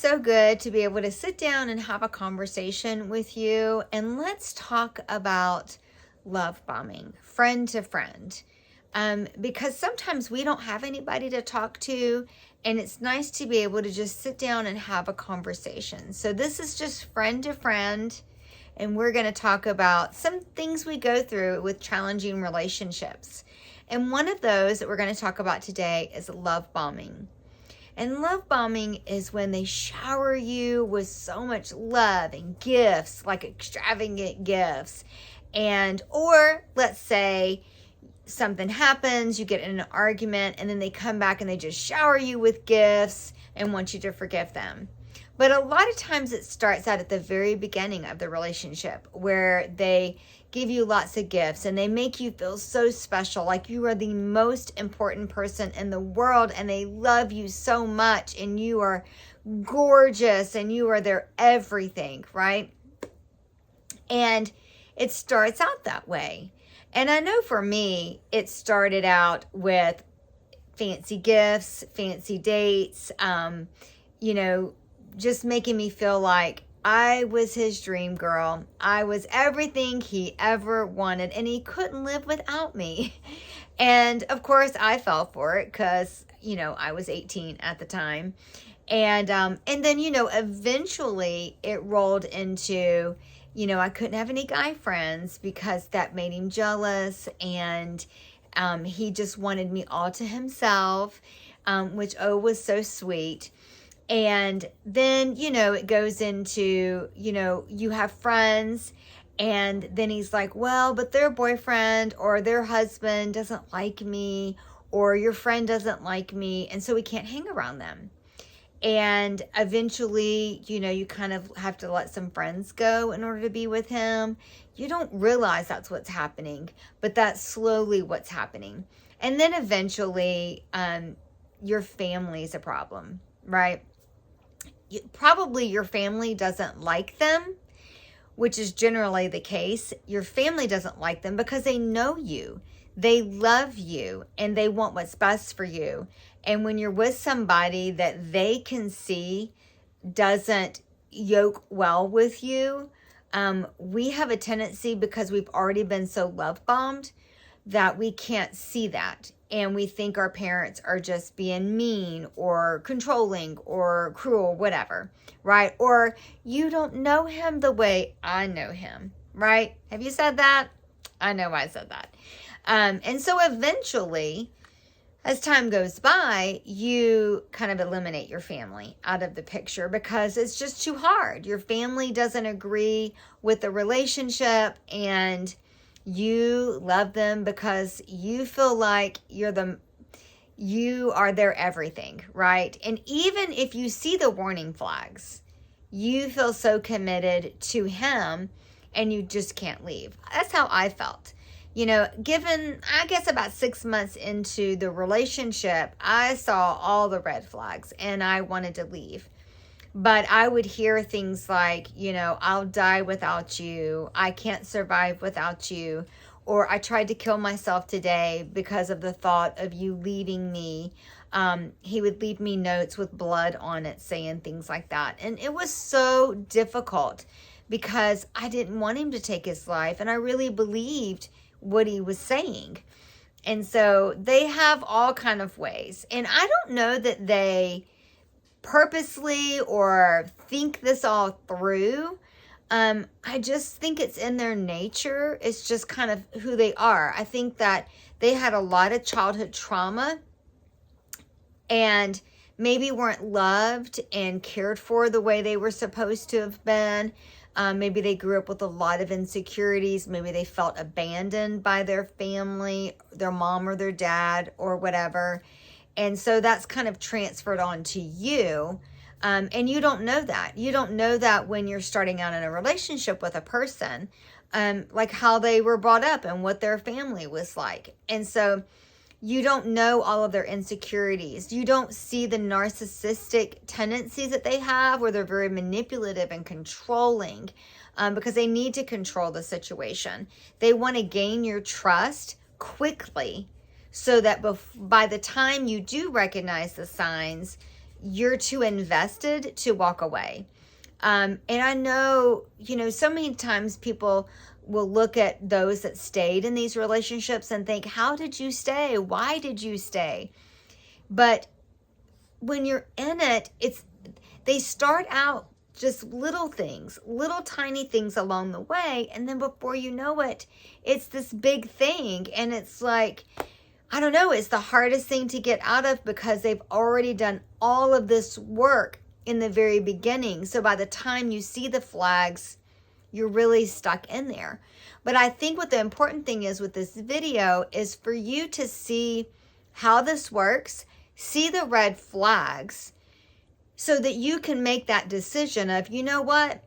so good to be able to sit down and have a conversation with you. And let's talk about love bombing, friend to friend. Because sometimes we don't have anybody to talk to, and it's nice to be able to just sit down and have a conversation. So this is just friend to friend, and we're going to talk about some things we go through with challenging relationships. And one of those that we're going to talk about today is love bombing. And love bombing is when they shower you with so much love and gifts, like extravagant gifts. Or let's say something happens, you get in an argument, and then they come back and they just shower you with gifts and want you to forgive them. But a lot of times it starts out at the very beginning of the relationship where they give you lots of gifts and they make you feel so special, like you are the most important person in the world, and they love you so much, and you are gorgeous and you are their everything, right? And it starts out that way. And I know for me, it started out with fancy gifts, fancy dates, just making me feel like I was his dream girl. I was everything he ever wanted, and he couldn't live without me. And of course, I fell for it because, I was 18 at the time. And then, eventually it rolled into, I couldn't have any guy friends because that made him jealous, and he just wanted me all to himself, which was so sweet. And then, it goes into, you have friends, and then he's like, well, but their boyfriend or their husband doesn't like me, or your friend doesn't like me, and so we can't hang around them. And eventually, you kind of have to let some friends go in order to be with him. You don't realize that's what's happening, but that's slowly what's happening. And then eventually, your family's a problem, right? Probably your family doesn't like them, which is generally the case. Your family doesn't like them because they know you. They love you and they want what's best for you. And when you're with somebody that they can see doesn't yoke well with you, we have a tendency, because we've already been so love bombed, that we can't see that. And we think our parents are just being mean or controlling or cruel, whatever, right? Or you don't know him the way I know him, right? Have you said that? I know I said that. And so eventually, as time goes by, you kind of eliminate your family out of the picture because it's just too hard. Your family doesn't agree with the relationship, and you love them because you feel like you are their everything, right? And even if you see the warning flags, you feel so committed to him and you just can't leave. That's how I felt. Given, I guess, about 6 months into the relationship, I saw all the red flags and I wanted to leave. But I would hear things like, I'll die without you. I can't survive without you. Or I tried to kill myself today because of the thought of you leaving me. He would leave me notes with blood on it saying things like that. And it was so difficult because I didn't want him to take his life. And I really believed what he was saying. And so they have all kind of ways. And I don't know that they purposely or think this all through. I just think it's in their nature. It's just kind of who they are. I think that they had a lot of childhood trauma and maybe weren't loved and cared for the way they were supposed to have been. Maybe they grew up with a lot of insecurities. Maybe they felt abandoned by their family, their mom or their dad or whatever. And so that's kind of transferred on to you. And you don't know that. You don't know that when you're starting out in a relationship with a person, like how they were brought up and what their family was like. And so you don't know all of their insecurities. You don't see the narcissistic tendencies that they have, where they're very manipulative and controlling, because they need to control the situation. They want to gain your trust quickly so that by the time you do recognize the signs, you're too invested to walk away. And I know, so many times people will look at those that stayed in these relationships and think, how did you stay? Why did you stay? But when you're in it, they start out just little things, little tiny things along the way. And then before you know it, it's this big thing. And it's like, I don't know, it's the hardest thing to get out of because they've already done all of this work in the very beginning. So by the time you see the flags, you're really stuck in there. But I think what the important thing is with this video is for you to see how this works, see the red flags, so that you can make that decision of, you know what,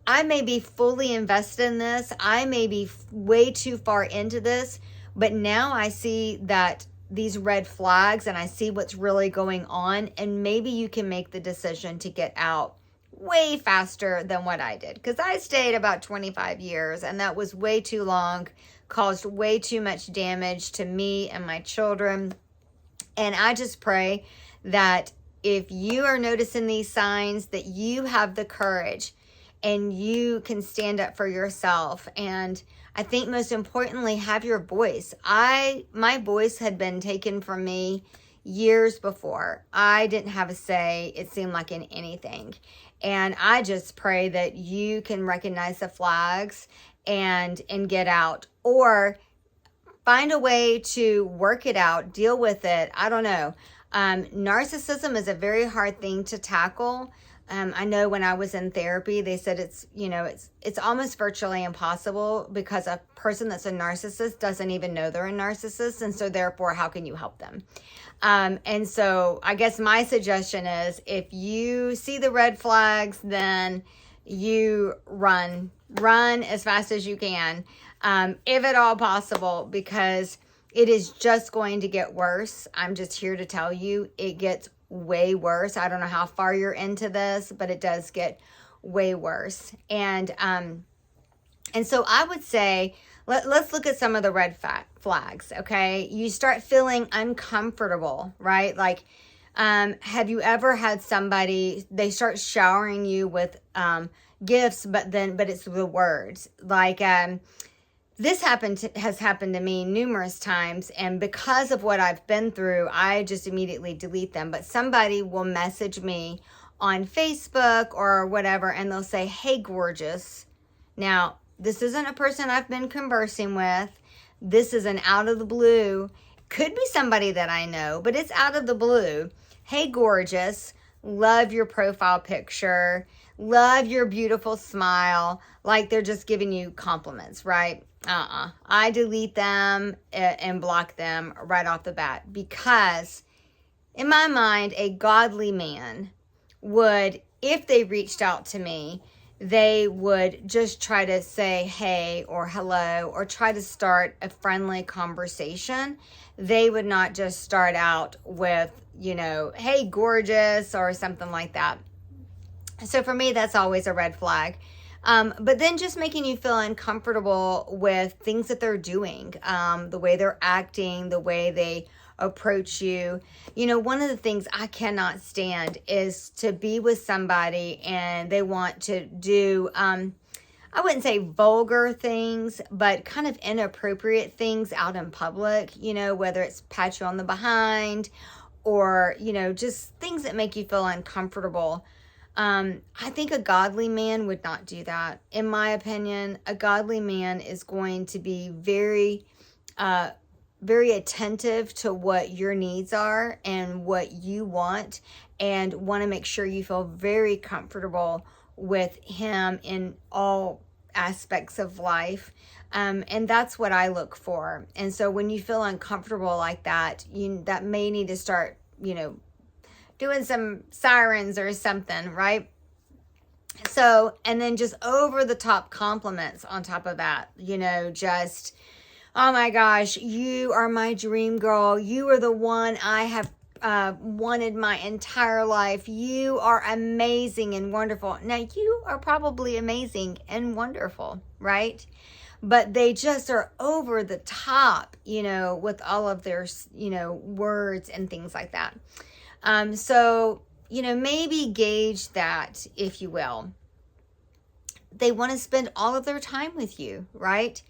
I may be fully invested in this. I may be way too far into this, but now I see that these red flags and I see what's really going on, and maybe you can make the decision to get out way faster than what I did, because I stayed about 25 years and that was way too long, caused way too much damage to me and my children. And I just pray that if you are noticing these signs, that you have the courage and you can stand up for yourself. And I think most importantly, have your voice. My voice had been taken from me years before. I didn't have a say, it seemed like, in anything. And I just pray that you can recognize the flags and get out, or find a way to work it out, deal with it. I don't know. Narcissism is a very hard thing to tackle. I know when I was in therapy, they said it's almost virtually impossible, because a person that's a narcissist doesn't even know they're a narcissist. And so therefore, how can you help them? And so I guess my suggestion is, if you see the red flags, then you run as fast as you can, if at all possible, because it is just going to get worse. I'm just here to tell you, it gets way worse. I don't know how far you're into this, but it does get way worse. And so I would say, let's look at some of the red flags, okay? You start feeling uncomfortable, right? Like, have you ever had somebody, they start showering you with gifts, but it's the words. Like, this has happened to me numerous times, and because of what I've been through, I just immediately delete them. But somebody will message me on Facebook or whatever, and they'll say, "Hey, gorgeous." Now, this isn't a person I've been conversing with. This is an out of the blue. Could be somebody that I know, but it's out of the blue. "Hey, gorgeous. Love your profile picture. Love your beautiful smile." Like they're just giving you compliments, right? I delete them and block them right off the bat, because in my mind, a godly man would, if they reached out to me, they would just try to say hey or hello, or try to start a friendly conversation. They would not just start out with, "Hey, gorgeous," or something like that. So for me, that's always a red flag. But then just making you feel uncomfortable with things that they're doing, the way they're acting, the way they approach you. One of the things I cannot stand is to be with somebody and they want to do, I wouldn't say vulgar things, but kind of inappropriate things out in public, whether it's pat you on the behind or, just things that make you feel uncomfortable. I think a godly man would not do that. In my opinion, a godly man is going to be very, very attentive to what your needs are and what you want, and want to make sure you feel very comfortable with him in all aspects of life. And that's what I look for. And so when you feel uncomfortable like that, that may need to start, doing some sirens or something, right? So, and then just over the top compliments on top of that, just, "Oh my gosh, you are my dream girl. You are the one I have wanted my entire life. You are amazing and wonderful." Now, you are probably amazing and wonderful, right? But they just are over the top, with all of their, words and things like that. So maybe gauge that, if you will. They want to spend all of their time with you, right?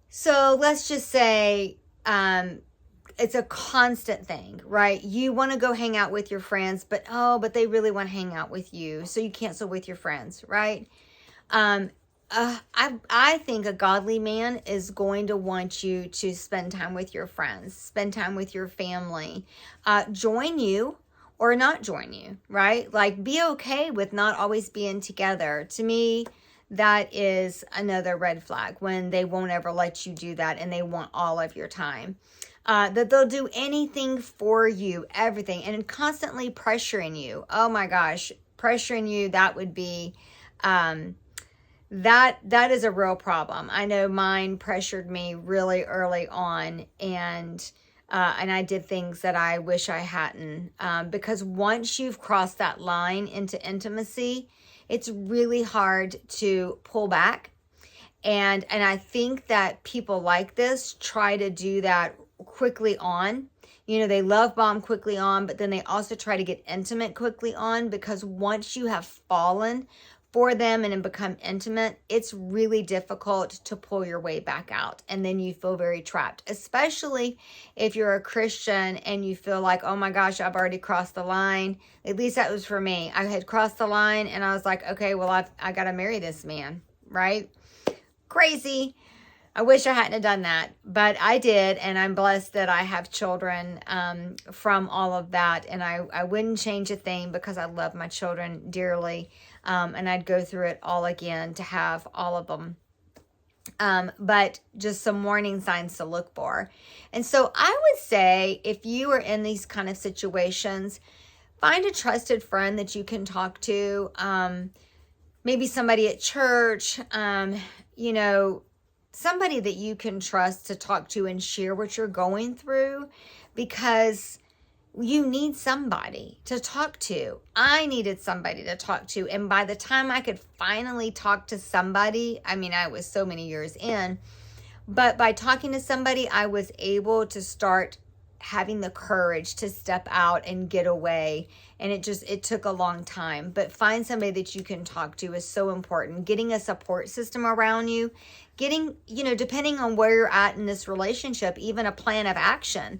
So let's just say it's a constant thing, right? You want to go hang out with your friends, but they really want to hang out with you, so you cancel with your friends, right? I think a godly man is going to want you to spend time with your friends, spend time with your family, join you or not join you, right? Like, be okay with not always being together. To me, that is another red flag, when they won't ever let you do that and they want all of your time. That they'll do anything for you, everything, and constantly pressuring you. Oh my gosh, pressuring you, that would be, that is a real problem. I know mine pressured me really early on, and I did things that I wish I hadn't, because once you've crossed that line into intimacy, it's really hard to pull back. And I think that people like this try to do that quickly on. They love bomb quickly on, but then they also try to get intimate quickly on, because once you have fallen for them and become intimate, it's really difficult to pull your way back out. And then you feel very trapped, especially if you're a Christian and you feel like, oh my gosh, I've already crossed the line. At least that was for me. I had crossed the line and I was like, okay, well, I got to marry this man, right? Crazy. I wish I hadn't have done that, but I did, and I'm blessed that I have children from all of that, and I wouldn't change a thing, because I love my children dearly, and I'd go through it all again to have all of them. But just some warning signs to look for. And so I would say, if you are in these kind of situations, find a trusted friend that you can talk to, maybe somebody at church, somebody that you can trust to talk to and share what you're going through, because you need somebody to talk to. I needed somebody to talk to. And by the time I could finally talk to somebody, I was so many years in, but by talking to somebody, I was able to start having the courage to step out and get away. And it took a long time, but find somebody that you can talk to is so important. Getting a support system around you, getting, depending on where you're at in this relationship, even a plan of action,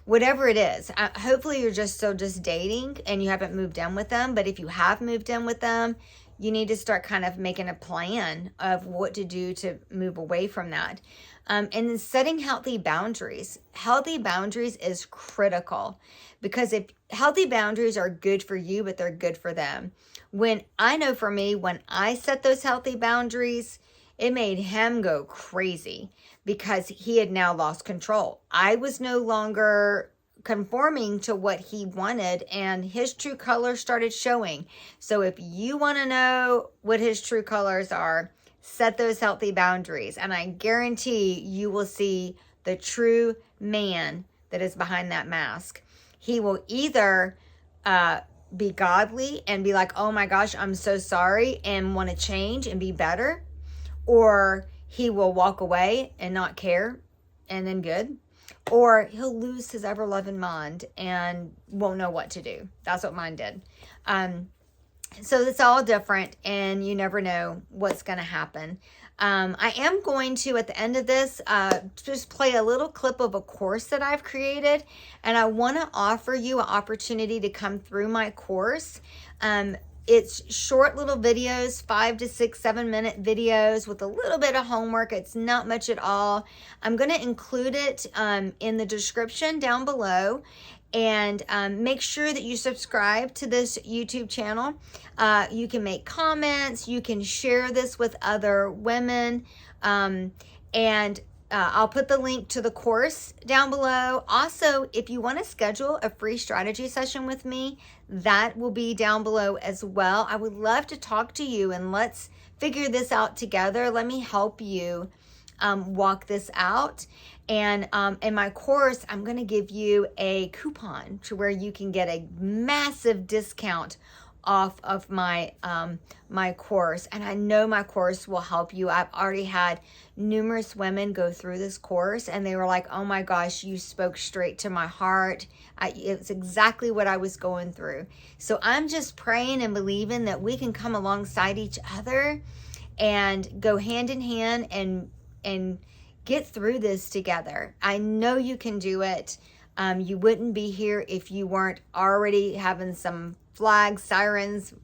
whatever it is. Hopefully you're just dating and you haven't moved in with them. But if you have moved in with them, you need to start kind of making a plan of what to do to move away from that. And then setting healthy boundaries. Healthy boundaries is critical, because if healthy boundaries are good for you, but they're good for them. I know for me, when I set those healthy boundaries, it made him go crazy, because he had now lost control. I was no longer conforming to what he wanted, and his true colors started showing. So if you want to know what his true colors are, set those healthy boundaries, and I guarantee you will see the true man that is behind that mask. He will either be godly and be like, oh my gosh, I'm so sorry, and want to change and be better, or he will walk away and not care, and then good. Or he'll lose his ever-loving mind and won't know what to do. That's what mine did. So it's all different, and you never know what's going to happen. I am going to, at the end of this, just play a little clip of a course that I've created, and I want to offer you an opportunity to come through my course. It's short little videos, 5 to 6, 7-minute videos with a little bit of homework. It's not much at all. I'm going to include it in the description down below. And make sure that you subscribe to this YouTube channel. You can make comments. You can share this with other women. And I'll put the link to the course down below. Also, if you want to schedule a free strategy session with me, that will be down below as well. I would love to talk to you, and let's figure this out together. Let me help you walk this out. And in my course, I'm going to give you a coupon to where you can get a massive discount off of my my course, and I know my course will help you. I've already had numerous women go through this course, and they were like, oh my gosh, you spoke straight to my heart. It's exactly what I was going through. So I'm just praying and believing that we can come alongside each other and go hand in hand and get through this together. I know you can do it. You wouldn't be here if you weren't already having some flags, sirens,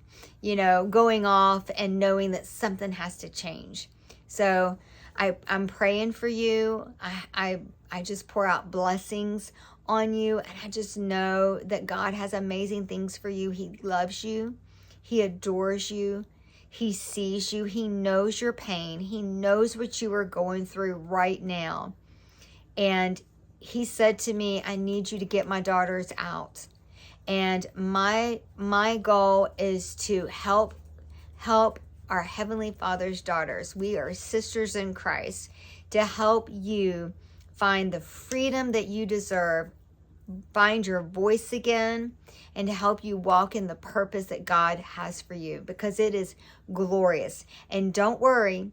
going off, and knowing that something has to change. So I'm praying for you. I just pour out blessings on you, and I just know that God has amazing things for you. He loves you. He adores you. He sees you. He knows your pain. He knows what you are going through right now. And he said to me, I need you to get my daughters out. And my goal is to help our Heavenly Father's daughters. We are sisters in Christ, to help you find the freedom that you deserve, find your voice again, and to help you walk in the purpose that God has for you, because it is glorious. And don't worry,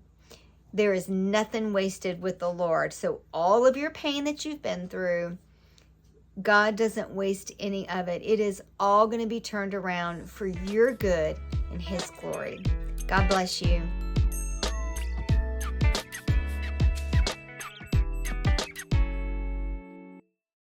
there is nothing wasted with the Lord. So all of your pain that you've been through, God doesn't waste any of it. It is all going to be turned around for your good and his glory. God bless you.